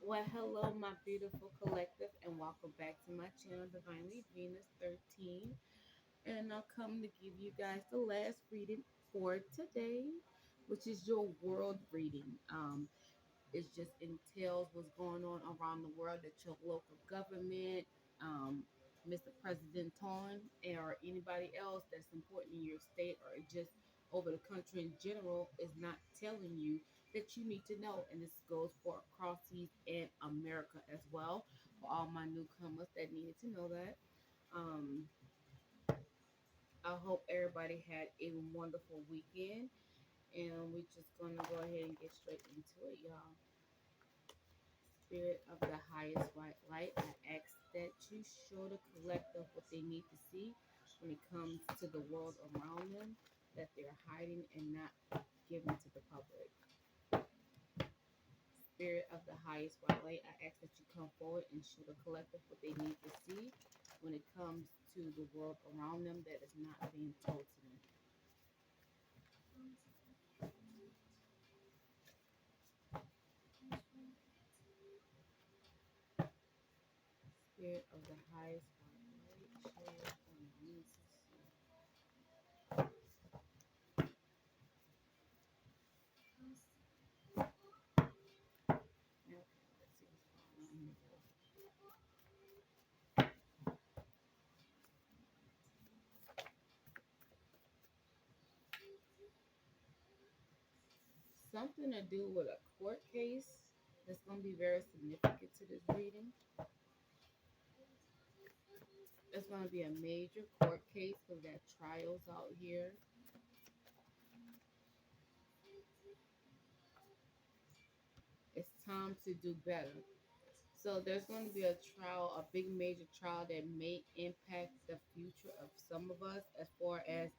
Well, hello, my beautiful collective, and welcome back to my channel, Divinely Venus 13. And I'll come to give you guys the last reading for today, which is your world reading. It just entails what's going on around the world at your local government, um, Mr. President Ton, or anybody else that's important in your state or just over the country in general is not telling you that you need to know. And this goes for across seas and America as well. For all my newcomers that needed to know that. Um, I hope everybody had a wonderful weekend. And we're just gonna go ahead and get straight into it, y'all. Spirit of the highest white light, I ask that you show the collective what they need to see when it comes to the world around them that they're hiding and not giving to the public. Spirit of the highest white light, I ask that you come forward and show the collective what they need to see when it comes to the world around them that is not being told to them. Spirit of the highest white light, show us what it needs to see. Okay, let's see what's going on here. Something to do with a court case that's going to be very significant to this reading. It's going to be a major court case because there are trials out here. It's time to do better. So there's going to be a trial, a big major trial that may impact the future of some of us as far as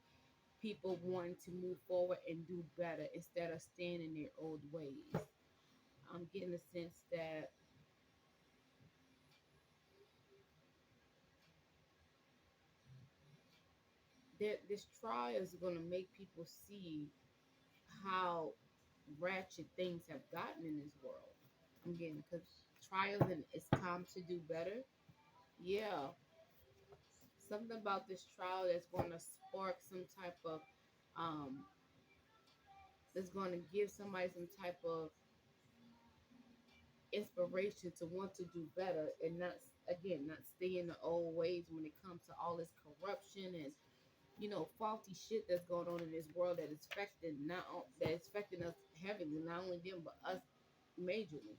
people wanting to move forward and do better instead of staying in their old ways. I'm getting the sense that this trial is going to make people see how ratchet things have gotten in this world. I'm getting because trials and it's time to do better. Yeah, something about this trial that's going to spark some type of, um, that's going to give somebody some type of inspiration to want to do better and not, again, not stay in the old ways when it comes to all this corruption and faulty shit that's going on in this world that is affecting that is affecting us heavily, not only them but us majorly.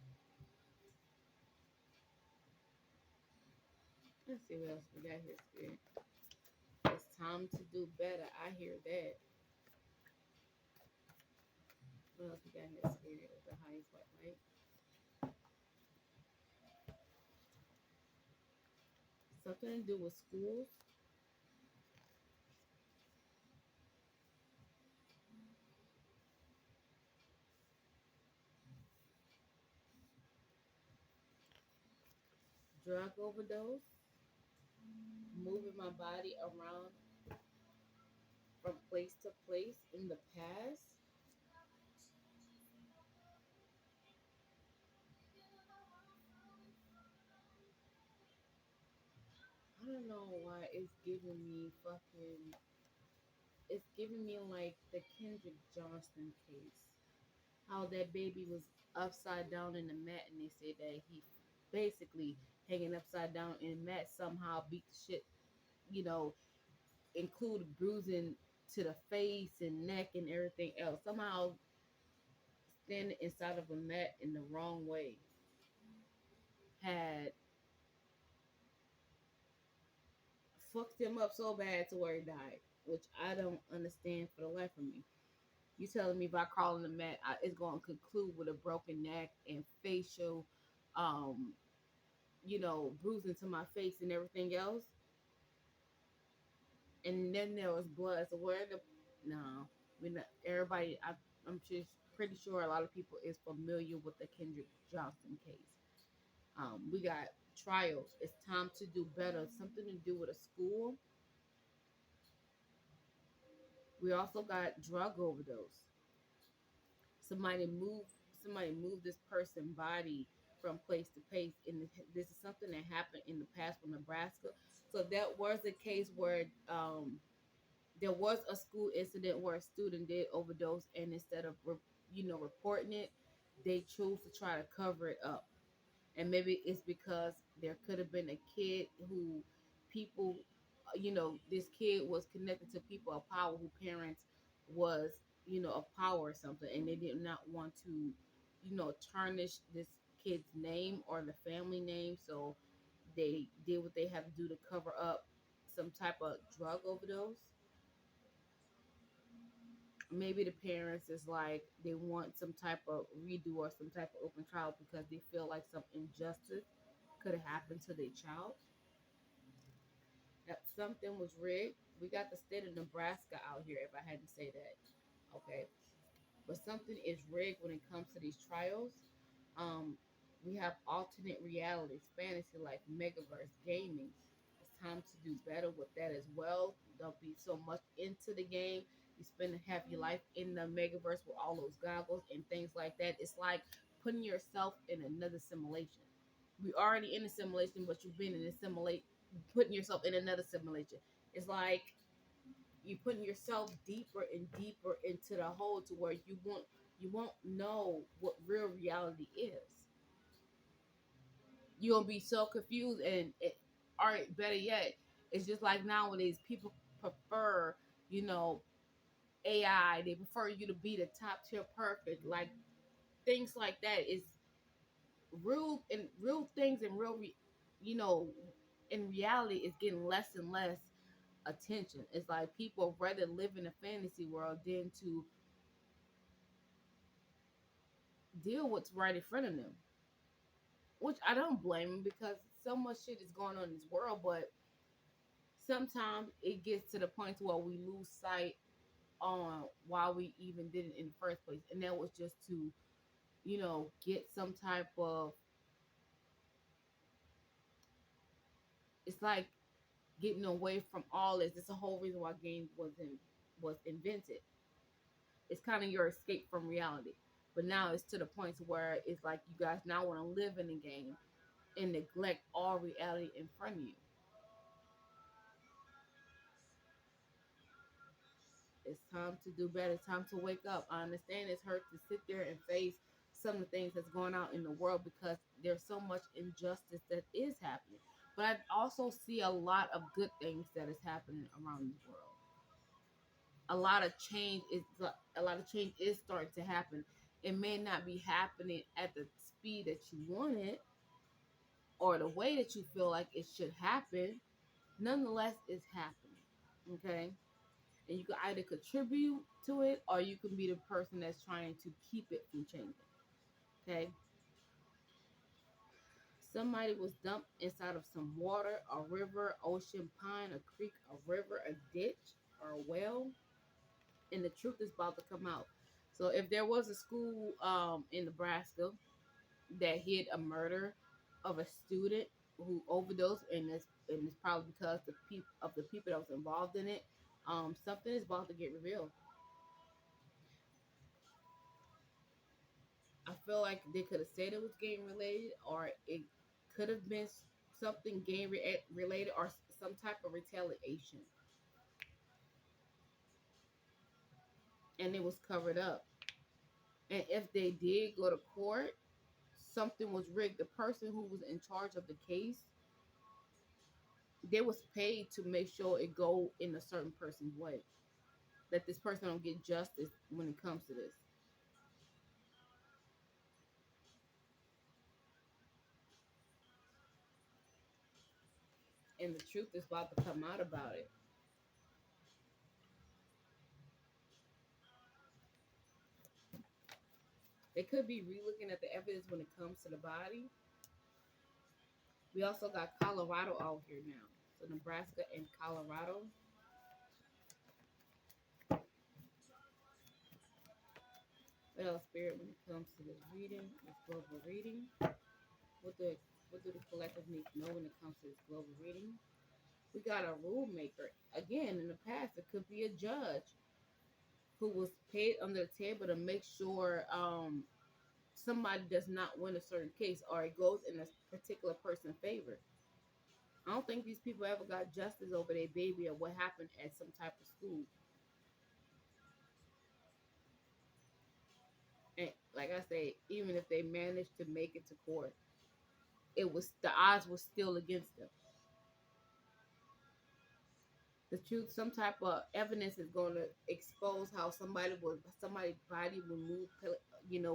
Let's see what else we got here, Spirit. It's time to do better. I hear that. What else we got here, Spirit? Of the highest white light. Something to do with schools. Drug overdose. Moving my body around from place to place in the past. I don't know why it's giving me fucking. It's giving me like the Kendrick Johnston case. How that baby was upside down in the mat, and they say that he basically hanging upside down in the mat somehow beat the shit, you know, include bruising to the face and neck and everything else. Somehow standing inside of a mat in the wrong way had fucked him up so bad to where he died, which I don't understand for the life of me. You telling me if I crawl on the mat, it's going to conclude with a broken neck and facial, um, bruising to my face and everything else, and then there was blood. So where the no, we not everybody. I'm just pretty sure a lot of people is familiar with the Kendrick Johnson case. We got trials. It's time to do better. Something to do with a school. We also got drug overdose. Somebody moved. Somebody moved this person's body from place to place. And this is something that happened in the past with Nebraska. So that was a case where there was a school incident where a student did overdose, and instead of reporting it, they chose to try to cover it up. And maybe it's because there could have been a kid who people this kid was connected to people of power who parents was of power or something, and they did not want to tarnish this kid's name or the family name, so they did what they had to do to cover up some type of drug overdose. Maybe the parents is like they want some type of redo or some type of open trial because they feel like some injustice could have happened to their child, that something was rigged. We got the state of Nebraska out here, if I had to say that. Okay. But something is rigged when it comes to these trials. Um, we have alternate realities, fantasy life, megaverse, gaming. It's time to do better with that as well. Don't be so much into the game. You spend half your life in the megaverse with all those goggles and things like that. It's like putting yourself in another simulation. We already in a simulation, but you've been in a simulate, putting yourself in another simulation. It's like you putting yourself deeper and deeper into the hole to where you won't know what real reality is. You're gonna be so confused, and all right, better yet, it's just like nowadays people prefer, you know, AI. They prefer you to be the top tier perfect, like things like that is real things and you know, in reality, is getting less and less attention. It's like people rather live in a fantasy world than to deal with what's right in front of them. Which I don't blame them because so much shit is going on in this world, but sometimes it gets to the point where we lose sight on why we even did it in the first place. And that was just to, get some type of, it's like getting away from all this. It's the whole reason why games was invented. It's kind of your escape from reality. But now it's to the point to where it's like you guys now want to live in the game and neglect all reality in front of you. It's time to do better. It's time to wake up. I understand it's hurt to sit there and face some of the things that's going on in the world because there's so much injustice that is happening. But I also see a lot of good things that is happening around the world. A lot of change is starting to happen. It may not be happening at the speed that you want it or the way that you feel like it should happen. Nonetheless, it's happening. Okay, and you can either contribute to it or you can be the person that's trying to keep it from changing. Okay, somebody was dumped inside of some water, a river, ocean, pond, a creek, a river, a ditch, or a well, and the truth is about to come out. So if there was a school in Nebraska that hid a murder of a student who overdosed, and it's probably because the people that was involved in it, something is about to get revealed. I feel like they could have said it was game related, or it could have been something related, or some type of retaliation, and it was covered up. And if they did go to court, something was rigged. The person who was in charge of the case, they was paid to make sure it go in a certain person's way, that this person don't get justice when it comes to this. And the truth is about to come out about it. They could be relooking at the evidence when it comes to the body. We also got Colorado out here now. So Nebraska and Colorado. Well, spirit, when it comes to this reading, this global reading, what do what do the collective need to know when it comes to this global reading? We got a rule maker. Again, in the past, it could be a judge who was paid under the table to make sure somebody does not win a certain case or it goes in a particular person's favor. I don't think these people ever got justice over their baby or what happened at some type of school. And like I say, even if they managed to make it to court, it was the odds were still against them. The truth, some type of evidence is going to expose how somebody's body will move,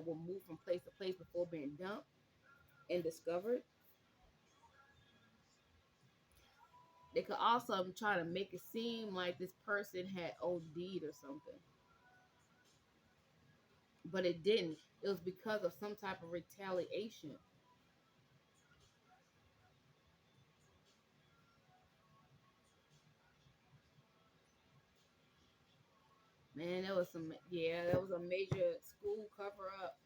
will move from place to place before being dumped and discovered. They could also try to make it seem like this person had OD'd or something, but it didn't. It was because of some type of retaliation. Man, there was a major school cover up,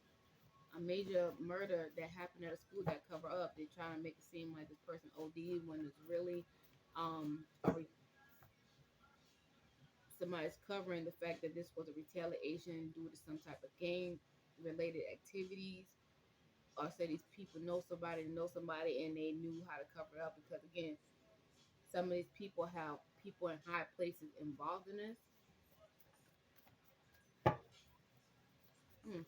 a major murder that happened at a school that cover up. They trying to make it seem like this person OD'd when it's really um a re- somebody's covering the fact that this was a retaliation due to some type of gang related activities, or say these people know somebody and they knew how to cover it up because again, some of these people have people in high places involved in this. Hmm.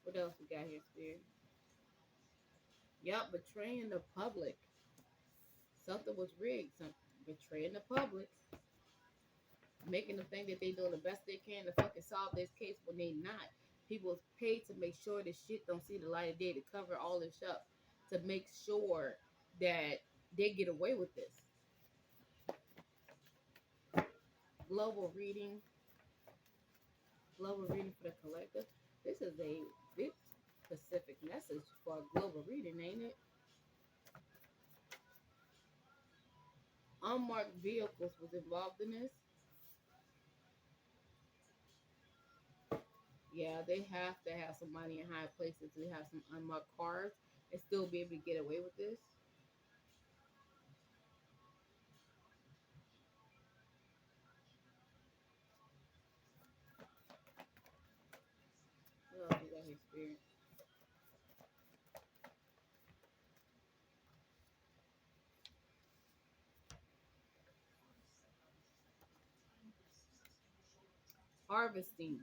What else we got here, Spirit? Yup, betraying the public. Something was rigged. Something betraying the public, making them think that they doing the best they can to fucking solve this case when they not. People is paid to make sure this shit don't see the light of day to cover all this up, to make sure that they get away with this. Global reading, global reading for the collective. This is a big specific message for global reading, ain't it? Unmarked vehicles was involved in this. Yeah, they have to have somebody in high places to have some unmarked cars and still be able to get away with this. What else we got here, Spirit? Harvesting.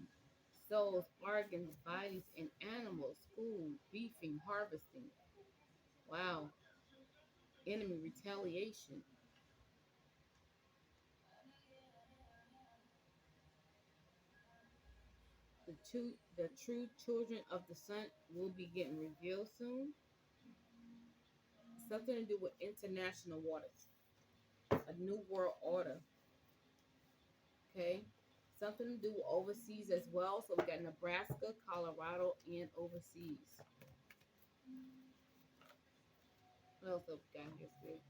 Souls, organs, bodies, and animals. Food, beefing, harvesting. Wow. Enemy retaliation. The true children of the sun will be getting revealed soon. Something to do with international waters. A new world order. Okay. Something to do with overseas as well. So we got Nebraska, Colorado, and overseas. What else have we got here, Spirit?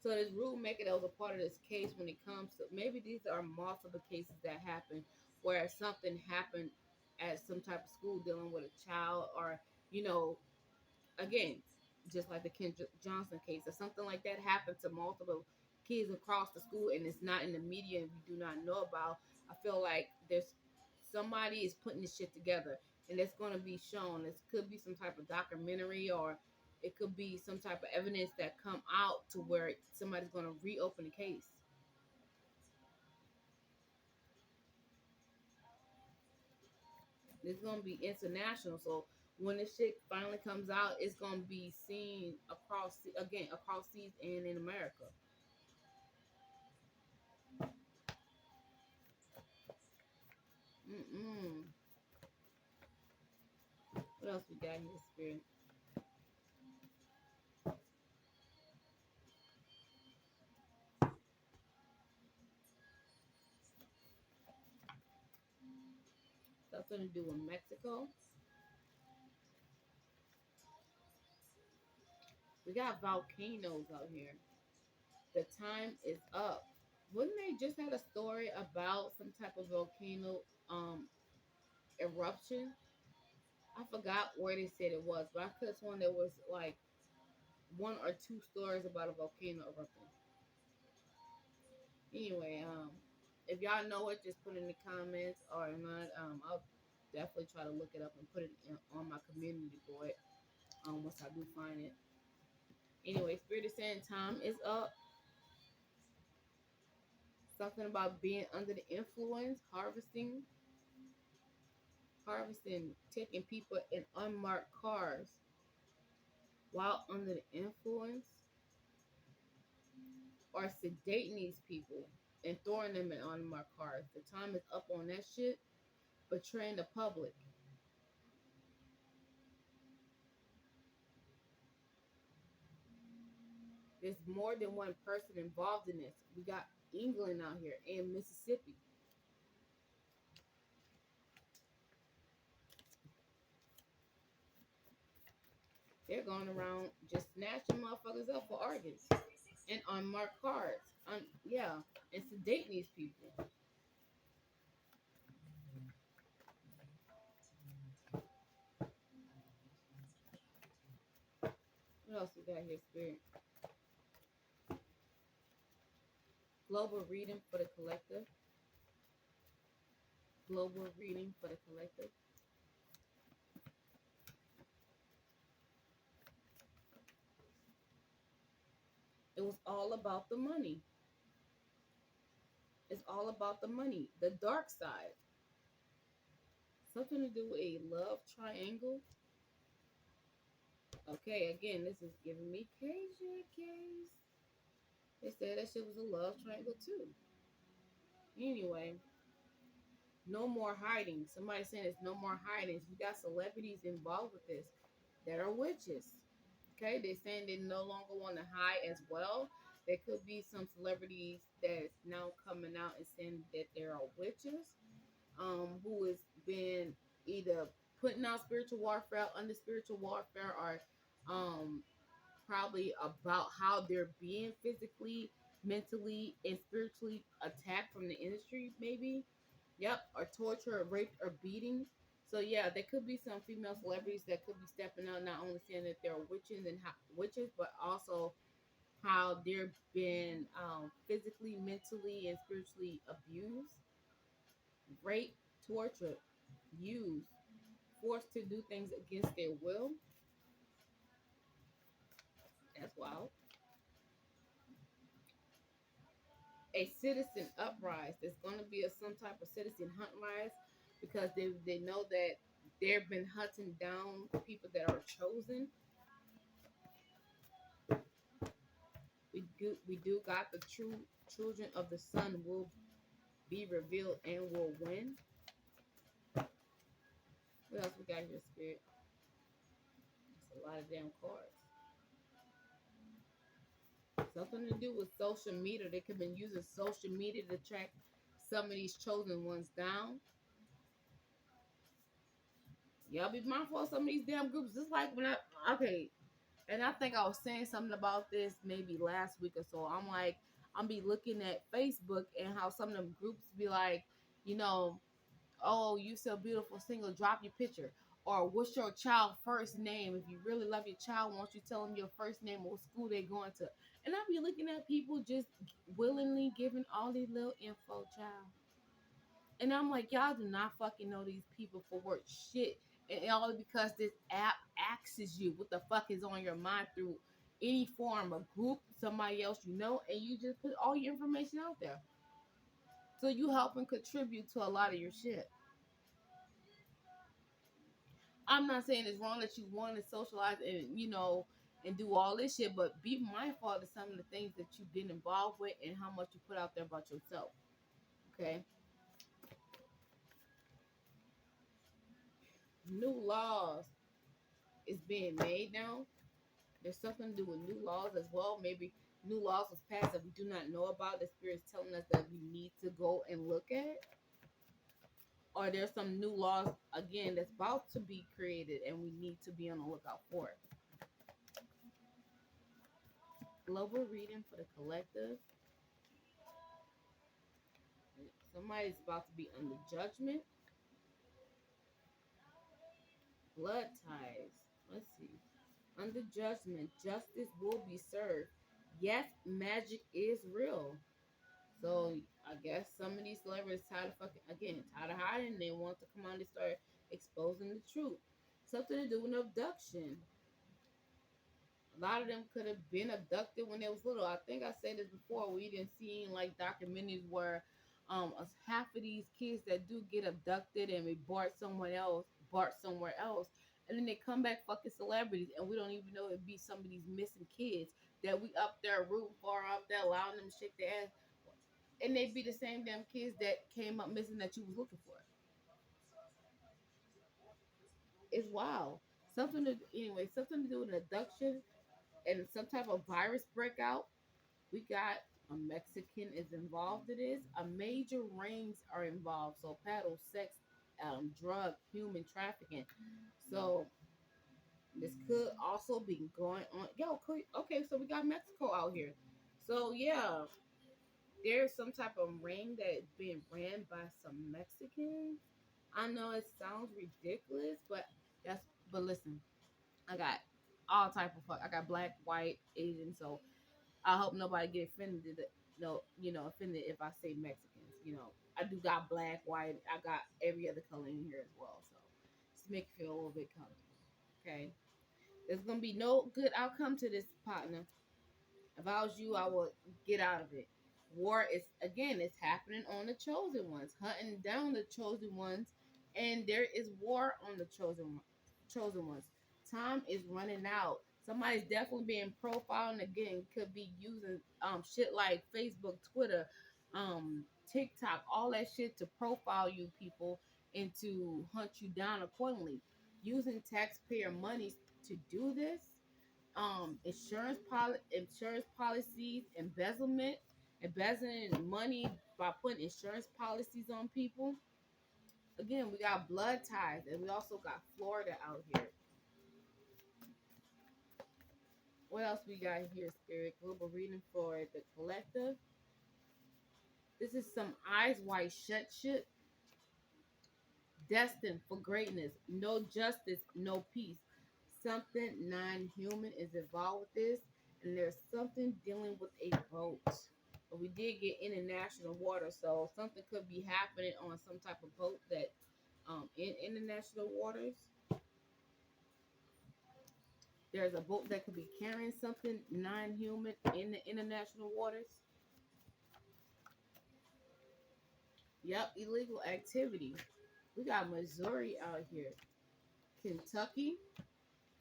So this rulemaker that was a part of this case when it comes to maybe these are multiple cases that happen where something happened at some type of school dealing with a child or you know again just like the Ken Johnson case or something like that happened to multiple kids across the school and it's not in the media and we do not know about. I feel like there's somebody is putting this shit together and it's going to be shown. This could be some type of documentary or it could be some type of evidence that come out to where somebody's going to reopen the case. It's going to be international. So when this shit finally comes out, it's going to be seen across seas and in America. Mm-mm. What else we got here, Spirit? Something to do with Mexico. We got volcanoes out here. The time is up. Wouldn't they just had a story about some type of volcano eruption? I forgot where they said it was, but I could have sworn there was like one or two stories about a volcano erupting. Anyway, If y'all know it, just put it in the comments or not. I'll definitely try to look it up and put it on my community board. Once I do find it. Anyway, Spirit is saying time is up. Something about being under the influence, harvesting, taking people in unmarked cars while under the influence, or sedating these people and throwing them in unmarked cars. The time is up on that shit. Betraying the public. There's more than one person involved in this. We got England out here and Mississippi. They're going around just snatching motherfuckers up for organs and unmarked cars. Yeah, and sedating these people. What else we got here, Spirit? Global reading for the collective. Global reading for the collective. It was all about the money. It's all about the money. The dark side. Something to do with a love triangle. Okay, again, this is giving me case. They said that shit was a love triangle too. Anyway, no more hiding. Somebody saying it's no more hidings. We got celebrities involved with this that are witches. Okay, they're saying they no longer want to hide as well. There could be some celebrities that's now coming out and saying that there are witches, who has been either putting out spiritual warfare, under spiritual warfare, or probably about how they're being physically, mentally, and spiritually attacked from the industry, maybe. Yep, or torture, or raped, or beating. So yeah, there could be some female celebrities that could be stepping out, not only saying that they're witches, but also how they're been physically, mentally, and spiritually abused, raped, tortured, used, forced to do things against their will. That's wild. A citizen uprise. There's going to be some type of citizen hunt rise because they know that they've been hunting down people that are chosen. We do got the true children of the sun will be revealed and will win. What else we got here, Spirit? It's a lot of damn cards. Something to do with social media. They could have been using social media to track some of these chosen ones down. Y'all be mindful of some of these damn groups. Just like when okay, and I think I was saying something about this maybe last week or so. I'm like, I'm be looking at Facebook and how some of them groups be like, you know, oh, you so beautiful, single, drop your picture. Or what's your child first name? If you really love your child, won't you tell them your first name or what school they're going to? And I be looking at people just willingly giving all these little info, child. And I'm like, y'all do not fucking know these people for work shit. And all because this app asks you what the fuck is on your mind through any form of group, somebody else you know, and you just put all your information out there. So you help and contribute to a lot of your shit. I'm not saying it's wrong that you want to socialize and and do all this shit, but be mindful of some of the things that you get involved with and how much you put out there about yourself. Okay. New laws is being made now. There's something to do with new laws as well. Maybe new laws was passed that we do not know about. The spirit's telling us that we need to go and look at. Or there's some new laws again that's about to be created and we need to be on the lookout for it. Global reading for the collective. Somebody's about to be under judgment. Blood ties. Let's see. Under judgment, justice will be served. Yes, magic is real. So I guess some of these celebrities tired of fucking again, tired of hiding. They want to come on and start exposing the truth. Something to do with abduction. A lot of them could have been abducted when they was little. I think I said this before. We didn't see like documentaries where half of these kids that do get abducted and be brought somewhere else, and then they come back fucking celebrities, and we don't even know it be some of these missing kids that we up there rooting for, up there allowing them to shake their ass, and they be the same damn kids that came up missing that you was looking for. It's wild. Something to do with an abduction and some type of virus breakout. We got a Mexican is involved in this. A major rings are involved. So paddle, sex, drug, human trafficking. So this could also be going on. Okay, so we got Mexico out here. So yeah, there's some type of ring that's being ran by some Mexicans. I know it sounds ridiculous, but listen, I got all type of fuck. I got black, white, Asian. So I hope nobody get offended. No, offended if I say Mexicans. I do got black, white. I got every other color in here as well. So just make you feel a little bit comfortable. Okay, there's gonna be no good outcome to this, partner. If I was you, I would get out of it. War is again, it's happening on the chosen ones, hunting down the chosen ones, and there is war on the chosen ones. Time is running out. Somebody's definitely being profiled, and again, could be using shit like Facebook, Twitter, TikTok, all that shit to profile you people and to hunt you down accordingly. Using taxpayer money to do this, insurance policies, embezzling money by putting insurance policies on people. Again, we got blood ties, and we also got Florida out here. What else we got here, Spirit? Global reading for the collective. This is some eyes wide shut shit. Destined for greatness. No justice, no peace. Something non-human is involved with this, and there's something dealing with a boat. But we did get international water, so something could be happening on some type of boat that in international waters. There's a boat that could be carrying something non-human in the international waters. Yep, illegal activity. We got Missouri out here. Kentucky,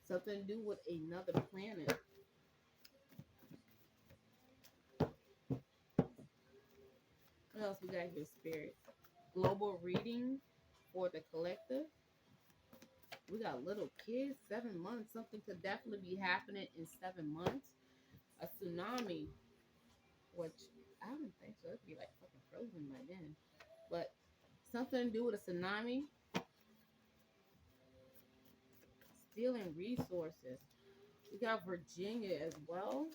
something to do with another planet. What else we got here, Spirit? Global reading for the collective. We got little kids, 7 months. Something could definitely be happening in 7 months. A tsunami, which I don't think so. It'd be like fucking frozen by then. But something to do with a tsunami, stealing resources. We got Virginia as well.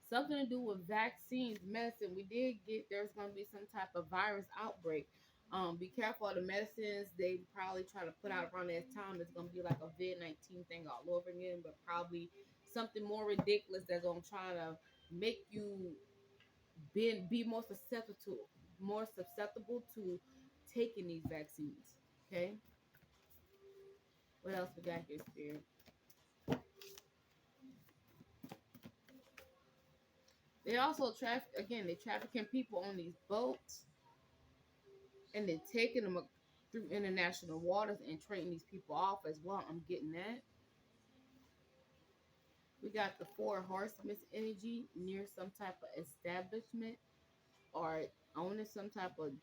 Something to do with vaccines, medicine. We did get there's going to be some type of virus outbreak. Be careful of the medicines they probably try to put out around that time. It's going to be like a COVID-19 thing all over again, but probably something more ridiculous that's going to try to make you be more susceptible to taking these vaccines. Okay, what else we got here, Spirit? They also they trafficking people on these boats and then taking them through international waters and trading these people off as well. I'm getting that. We got the four horsemen energy near some type of establishment or owning some type of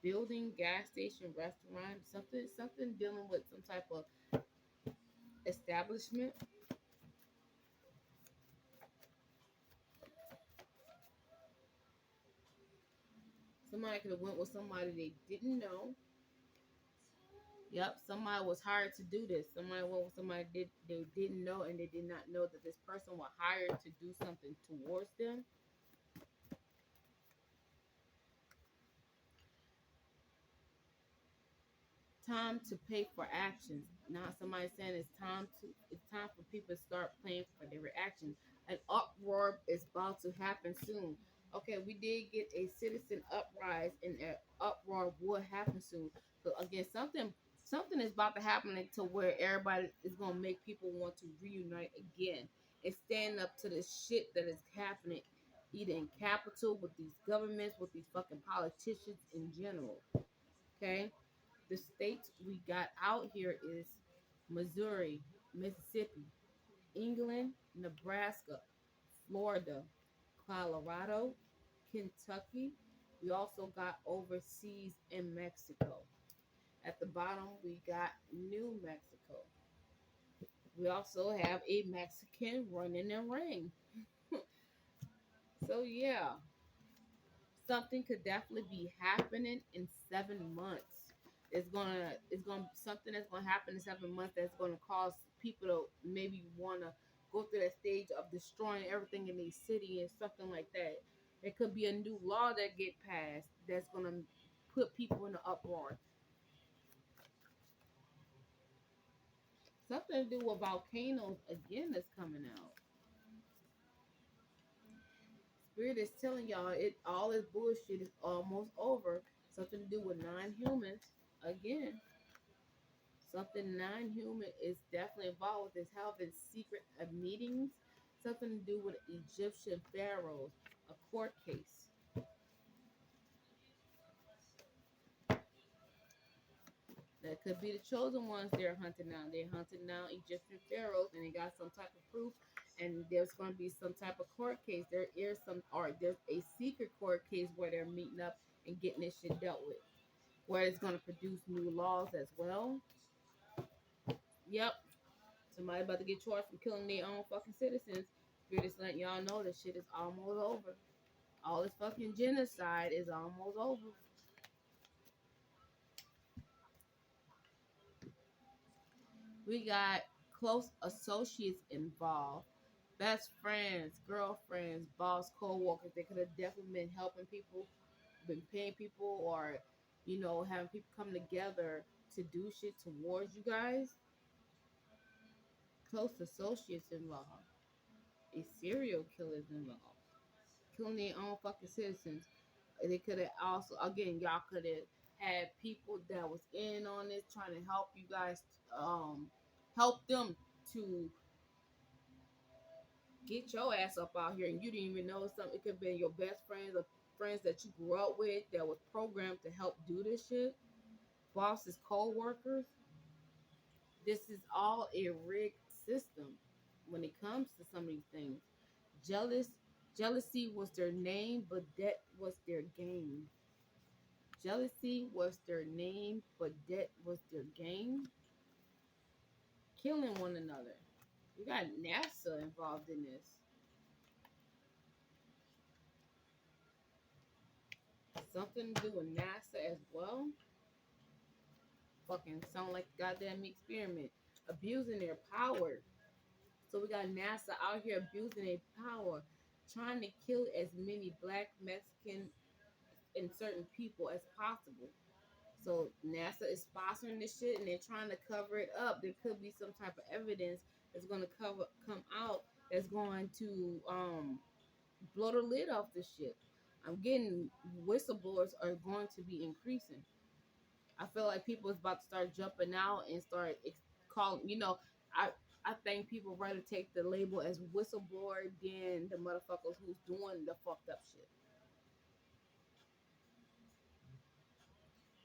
building, gas station, restaurant, something dealing with some type of establishment. Somebody could have went with somebody they didn't know. Yep, somebody was hired to do this. Somebody went with somebody they didn't know, and they did not know that this person was hired to do something towards them. Time to pay for actions. Now somebody saying it's time for people to start paying for their reactions. An uproar is about to happen soon. Okay, we did get a citizen uprise, and an uproar will happen soon. So again, something is about to happen to where everybody is gonna make people want to reunite again and stand up to the shit that is happening, either in capital with these governments, with these fucking politicians in general. Okay, the states we got out here is Missouri, Mississippi, England, Nebraska, Florida, Colorado, Kentucky. We also got overseas in Mexico. At the bottom, we got New Mexico. We also have a Mexican running the ring. So yeah, something could definitely be happening in 7 months. It's gonna something that's gonna happen in 7 months that's gonna cause people to maybe wanna go through that stage of destroying everything in their city and something like that. It could be a new law that get passed that's gonna put people in an uproar. Something to do with volcanoes again that's coming out. Spirit is telling y'all it all this bullshit is almost over. Something to do with non-humans again. Something non-human is definitely involved with this having secret meetings. Something to do with Egyptian pharaohs, a court case. That could be the chosen ones they're hunting down. They're hunting down Egyptian pharaohs, and they got some type of proof. And there's going to be some type of court case. There is some, or there's a secret court case where they're meeting up and getting this shit dealt with, where it's going to produce new laws as well. Yep, somebody about to get charged for killing their own fucking citizens. We're just letting y'all know this shit is almost over. All this fucking genocide is almost over. We got close associates involved, best friends, girlfriends, boss, co-workers. They could have definitely been helping people, been paying people, or having people come together to do shit towards you guys. Close associates involved. A serial killer is involved, killing their own fucking citizens. They could have also, again, y'all could have had people that was in on this trying to help you guys, help them to get your ass up out here, and you didn't even know something. It could have been your best friends or friends that you grew up with that was programmed to help do this shit. Bosses, co-workers. This is all a rigged system when it comes to some of these things. Jealous, jealousy was their name, but debt was their game. Jealousy was their name, but debt was their game. Killing one another. You got NASA involved in this. Something to do with NASA as well. Fucking sound like a goddamn experiment. Abusing their power. So we got NASA out here abusing their power, trying to kill as many black, Mexican, and certain people as possible. So NASA is sponsoring this shit and they're trying to cover it up. There could be some type of evidence that's going to come out that's going to blow the lid off this shit. I'm getting whistleblowers are going to be increasing. I feel like people is about to start jumping out and start calling. I I think people rather take the label as whistleblower than the motherfuckers who's doing the fucked up shit.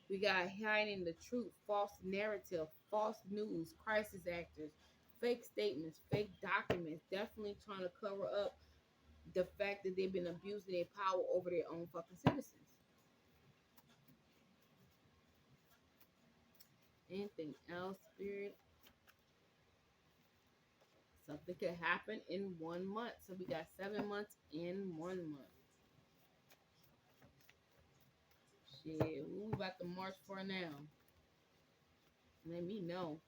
We got hiding the truth, false narrative, false news, crisis actors, fake statements, fake documents, definitely trying to cover up the fact that they've been abusing their power over their own fucking citizens. Anything else, spirit? Something could happen in 1 month. So we got 7 months in 1 month. Shit, we about to march for now. Let me know.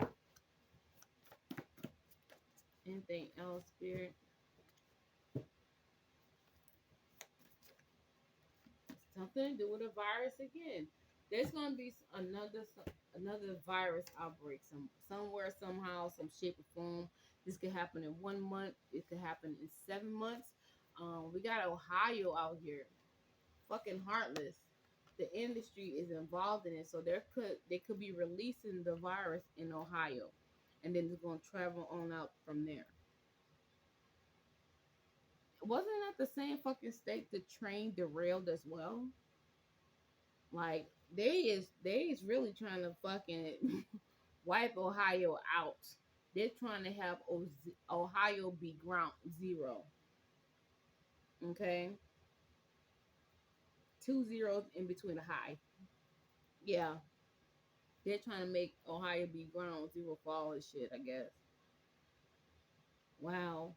Anything else, spirit? Something to do with a virus again. There's gonna be another virus outbreak somewhere, somehow, some shape or form. This could happen in 1 month. It could happen in 7 months. We got Ohio out here, fucking heartless. The industry is involved in it, so they could be releasing the virus in Ohio, and then it's gonna travel on out from there. Wasn't that the same fucking state the train derailed as well? Like they is really trying to fucking wipe Ohio out. They're trying to have Ohio be ground zero. Okay, two zeros in between a high. Yeah, they're trying to make Ohio be ground zero for all this shit. I guess. Wow.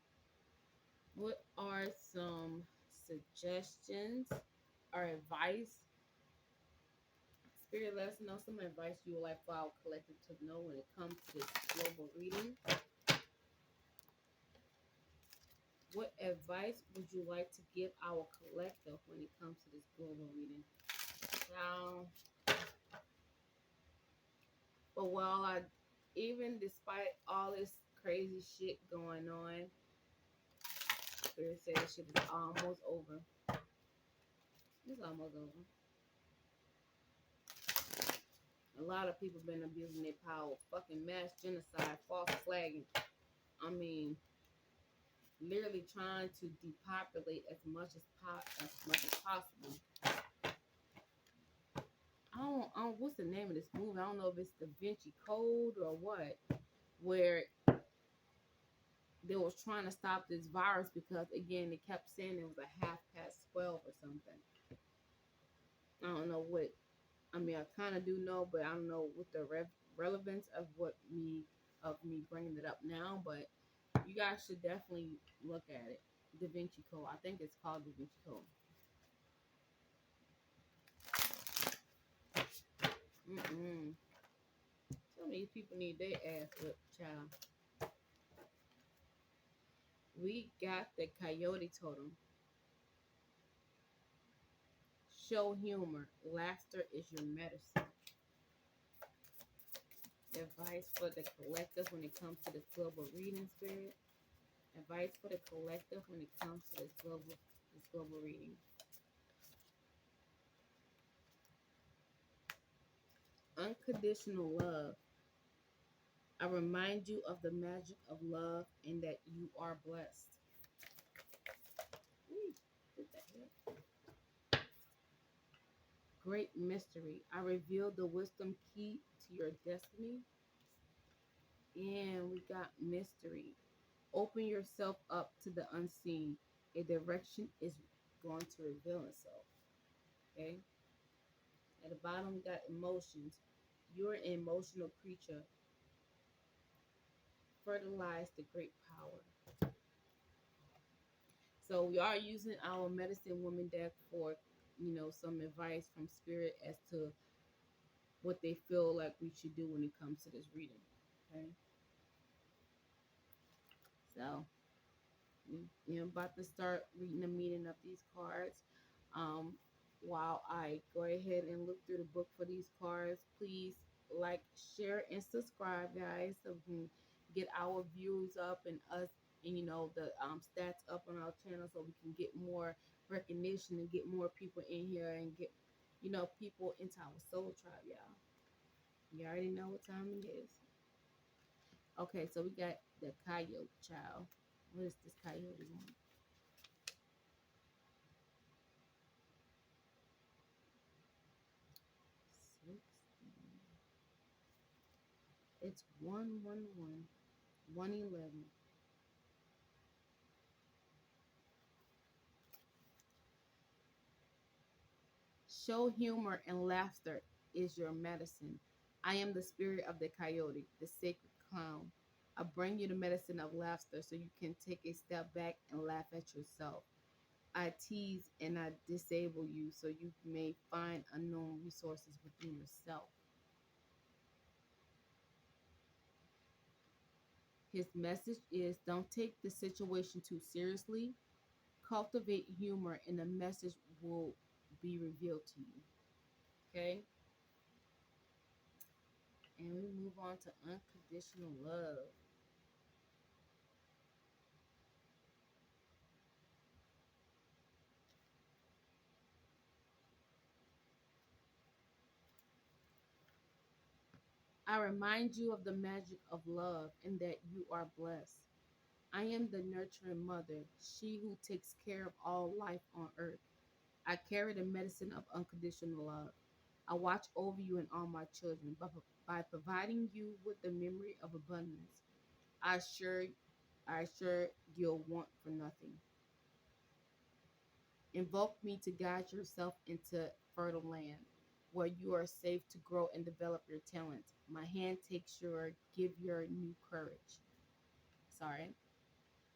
What are some suggestions or advice? Spirit, let us know some advice you would like for our collective to know when it comes to this global reading. What advice would you like to give our collective when it comes to this global reading? Now, but while I, even despite all this crazy shit going on, Spirit says shit is almost over. It's almost over. A lot of people been abusing their power, fucking mass genocide, false flagging. I mean, literally trying to depopulate as much as possible. I don't. What's the name of this movie? I don't know if it's Da Vinci Code or what, where they was trying to stop this virus because again they kept saying it was a 12:30 or something. I don't know what. I mean, I kind of do know, but I don't know what the relevance of me bringing it up now. But you guys should definitely look at it. Da Vinci Code. I think it's called Da Vinci Code. Mm-mm. Some of these people need their ass whipped, child. We got the coyote totem. Show humor. Laughter is your medicine. Advice for the collective when it comes to this global reading, Spirit. Advice for the collective when it comes to this global reading. Unconditional love. I remind you of the magic of love and that you are blessed. Ooh, what the heck? Great mystery. I reveal the wisdom key to your destiny. And we got mystery. Open yourself up to the unseen. A direction is going to reveal itself. Okay. At the bottom, we got emotions. You're an emotional creature. Fertilize the great power. So we are using our medicine woman deck for, some advice from spirit as to what they feel like we should do when it comes to this reading. Okay. So about to start reading the meaning of these cards. Um, while I go ahead and look through the book for these cards, please like, share, and subscribe, guys, so we can get our views up and us, and the stats up on our channel, so we can get more recognition and get more people in here and get people into our soul tribe, y'all. You already know what time it is. Okay, so we got the coyote child. What is this coyote one? Six. It's 111, 111. Show humor and laughter is your medicine. I am the spirit of the coyote, the sacred clown. I bring you the medicine of laughter so you can take a step back and laugh at yourself. I tease and I disable you so you may find unknown resources within yourself. His message is don't take the situation too seriously. Cultivate humor and the message will be revealed to you. Okay? And we move on to unconditional love. I remind you of the magic of love and that you are blessed. I am the nurturing mother, she who takes care of all life on earth. I carry the medicine of unconditional love. I watch over you and all my children by providing you with the memory of abundance. I assure, I assure you'll want for nothing. Invoke me to guide yourself into fertile land where you are safe to grow and develop your talents. My hand takes your give your new courage. Sorry.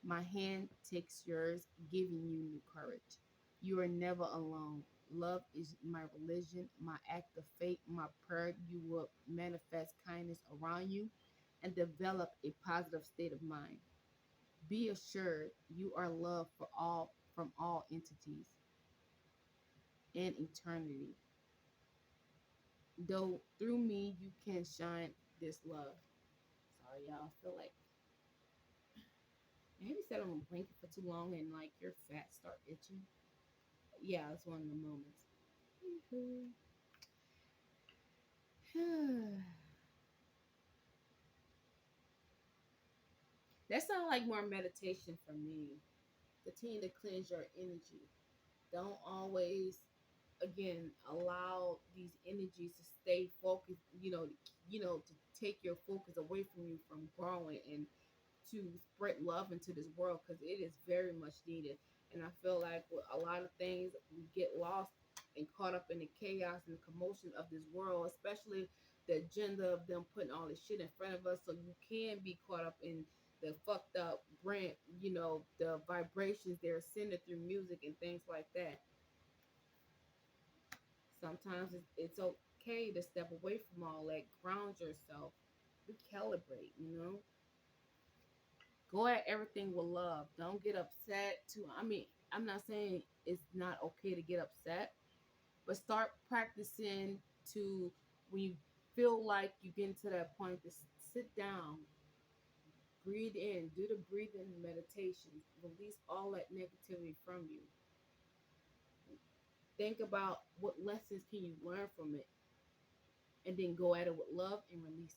My hand takes yours, giving you new courage. You are never alone. Love is my religion, my act of faith, my prayer. You will manifest kindness around you and develop a positive state of mind. Be assured you are loved for all from all entities and eternity. Though through me you can shine this love. Sorry, y'all. I feel like maybe said I'm blinking for too long and like your fat start itching. Yeah, it's one of the moments. That sounds like more meditation for me. Continue to cleanse your energy. Don't always, again, allow these energies to stay focused. To take your focus away from you from growing and to spread love into this world because it is very much needed. And I feel like with a lot of things, we get lost and caught up in the chaos and the commotion of this world, especially the agenda of them putting all this shit in front of us. So you can be caught up in the fucked up brand, the vibrations they're sending through music and things like that. Sometimes it's okay to step away from all that, ground yourself, recalibrate. Go at everything with love. Don't get upset too. I mean, I'm not saying it's not okay to get upset, but start practicing to when you feel like you get to that point to sit down, breathe in, do the breathing meditation, release all that negativity from you. Think about what lessons can you learn from it, and then go at it with love and release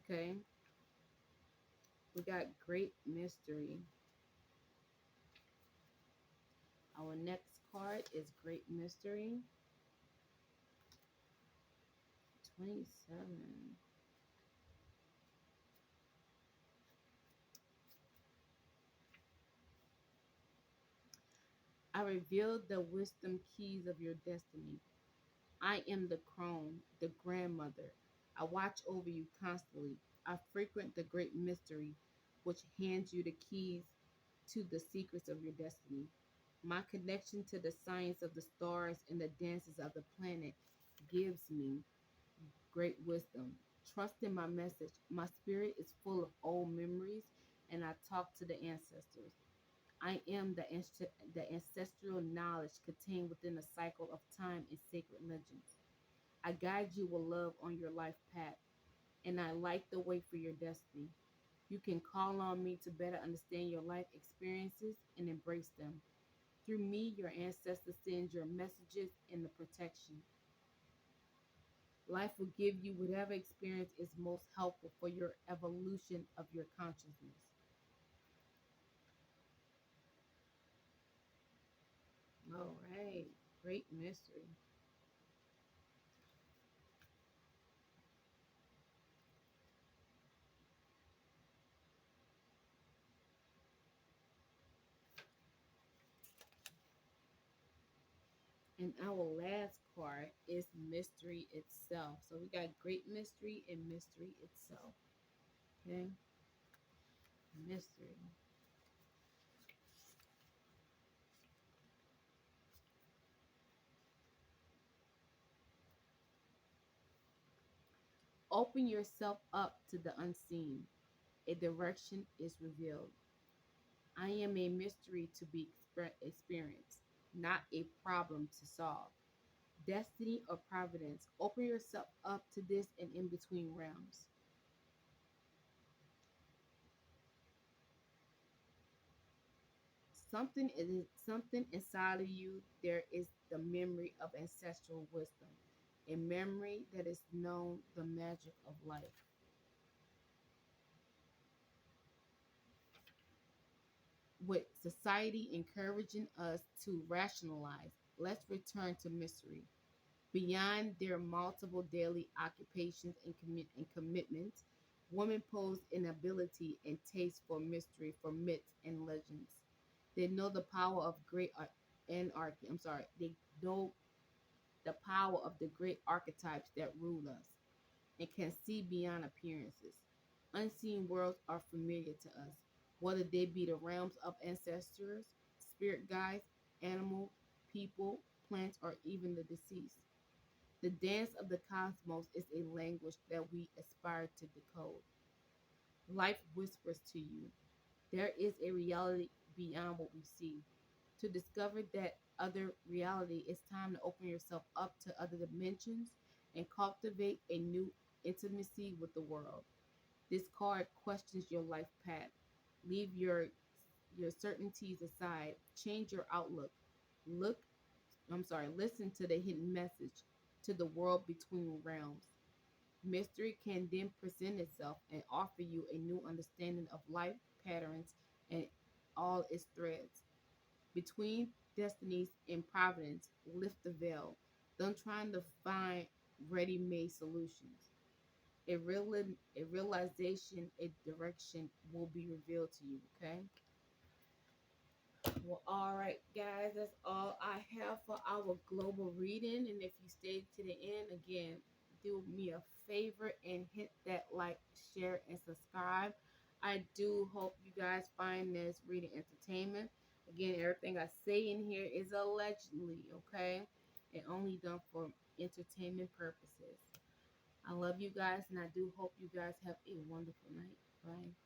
it. Okay, we got great mystery. Our next card is great mystery 27. I revealed the wisdom keys of your destiny. I am the crone, the grandmother. I watch over you constantly. I frequent the great mystery, which hands you the keys to the secrets of your destiny. My connection to the science of the stars and the dances of the planet gives me great wisdom. Trust in my message. My spirit is full of old memories, and I talk to the ancestors. I am the ancestral knowledge contained within the cycle of time and sacred legends. I guide you with love on your life path, and I light the way for your destiny. You can call on me to better understand your life experiences and embrace them. Through me, your ancestors send your messages and the protection. Life will give you whatever experience is most helpful for your evolution of your consciousness. All right, great mystery. And our last card is mystery itself. So we got great mystery and mystery itself. Okay, mystery. Open yourself up to the unseen. A direction is revealed. I am a mystery to be experienced, not a problem to solve. Destiny or providence. Open yourself up to this and in between realms. Something inside of you. There is the memory of ancestral wisdom. a memory that is known the magic of life. With society encouraging us to rationalize, let's return to mystery. Beyond their multiple daily occupations and commitments, women pose an ability and taste for mystery, for myths and legends. They know the power of great anarchy. I'm sorry. They know the power of the great archetypes that rule us and can see beyond appearances. Unseen worlds are familiar to us, whether they be the realms of ancestors, spirit guides, animals, people, plants, or even the deceased. The dance of the cosmos is a language that we aspire to decode. Life whispers to you. There is a reality beyond what we see. To discover that other reality, it's time to open yourself up to other dimensions and cultivate a new intimacy with the world. This card questions your life path. Leave your certainties aside. Change your outlook. Look, listen to the hidden message to the world between realms. Mystery can then present itself and offer you a new understanding of life patterns and all its threads. Between destinies and providence, lift the veil. Don't try to find ready made solutions. A realization, a direction will be revealed to you, okay? Well, all right, guys, that's all I have for our global reading. And if you stayed to the end, again, do me a favor and hit that like, share, and subscribe. I do hope you guys find this reading entertainment. Again, everything I say in here is allegedly, okay? And only done for entertainment purposes. I love you guys, and I do hope you guys have a wonderful night. Bye.